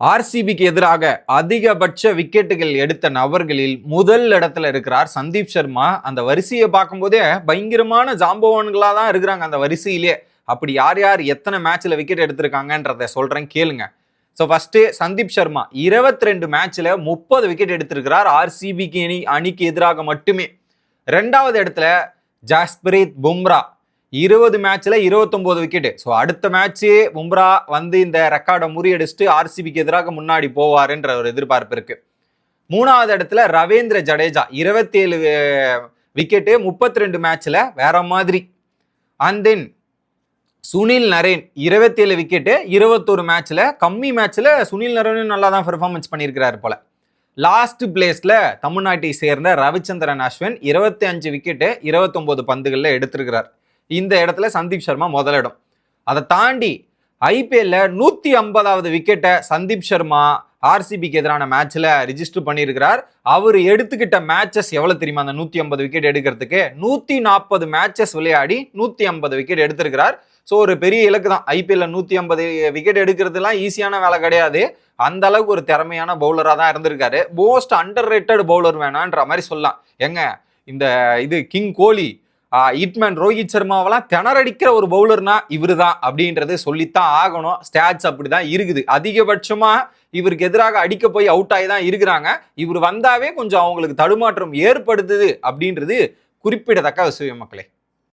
ஆர்சிபிக்கு எதிராக அதிகபட்ச விக்கெட்டுகள் எடுத்த நபர்களில் முதல் இடத்துல இருக்கிறார் சந்தீப் சர்மா. அந்த வரிசையை பார்க்கும்போதே பயங்கரமான ஜாம்பவான்களா தான் இருக்கிறாங்க அந்த வரிசையிலே. அப்படி யார் யார் எத்தனை மேட்ச்ல விக்கெட் எடுத்திருக்காங்கன்றத சொல்றேன் கேளுங்க. ஸோ ஃபர்ஸ்ட் சந்தீப் சர்மா 22 மேட்ச்ல 30 விக்கெட் எடுத்திருக்கிறார் ஆர்சிபிக்கு அணிக்கு எதிராக மட்டுமே. ரெண்டாவது இடத்துல ஜஸ்பிரீத் பும்ரா 20 மேட்ச்ல 29 விக்கெட். ஸோ அடுத்த மேட்ச் பும்ரா வந்து இந்த ரெக்கார்டை முறியடிச்சுட்டு ஆர்சிபிக்கு எதிராக முன்னாடி போவாருன்ற ஒரு எதிர்பார்ப்பு இருக்கு. மூணாவது இடத்துல ரவீந்திர ஜடேஜா 27 விக்கெட்டு 32 மேட்ச்ல வேற மாதிரி. And then Sunil Naren 27 wicket 21 மேட்ச்ல. கம்மி மேட்ச்ல சுனில் நரேனும் நல்லா தான் பெர்ஃபார்மன்ஸ் பண்ணியிருக்கிறாரு போல. லாஸ்ட் பிளேஸ்ல தமிழ்நாட்டை சேர்ந்த ரவிச்சந்திரன் அஸ்வின் 25 விக்கெட்டு 29 பந்துகள்ல எடுத்திருக்கிறார். இந்த இடத்துல சந்தீப் சர்மா முதலிடம். அதை தாண்டி ஐபிஎல்ல 150வது விக்கெட்டை சந்தீப் சர்மா ஆர்சிபிக்கு எதிரான மேட்ச்ல ரிஜிஸ்டர் பண்ணியிருக்கிறார். அவர் எடுத்துக்கிட்ட மேட்சஸ் எவ்வளவு தெரியுமா? அந்த 150 விக்கெட் எடுக்கிறதுக்கு 140 மேட்சஸ் விளையாடி 150 விக்கெட் எடுத்திருக்கிறார். ஸோ ஒரு பெரிய இலக்கு தான். ஐபிஎல்ல 150 விக்கெட் எடுக்கிறதுலாம் ஈஸியான வேலை கிடையாது. அந்த அளவுக்கு ஒரு திறமையான பவுலரா தான் இருந்திருக்காரு. மோஸ்ட் அண்டர் ரேட்டட் பவுலர் வேணான்ற மாதிரி சொல்லலாம். இந்த கிங் கோலி, ஹிட்மேன் ரோஹித் சர்மாவெல்லாம் திணறடிக்கிற ஒரு பவுலர்னா இவரு தான் அப்படின்றது சொல்லித்தான் ஆகணும். ஸ்டாட்ஸ் அப்படிதான் இருக்குது. அதிகபட்சமா இவருக்கு எதிராக அடிக்க போய் அவுட் ஆகி தான் இருக்கிறாங்க. இவர் வந்தாவே கொஞ்சம் அவங்களுக்கு தடுமாற்றம் ஏற்படுத்துது அப்படின்றது குறிப்பிடத்தக்க விஷயம் மக்களே.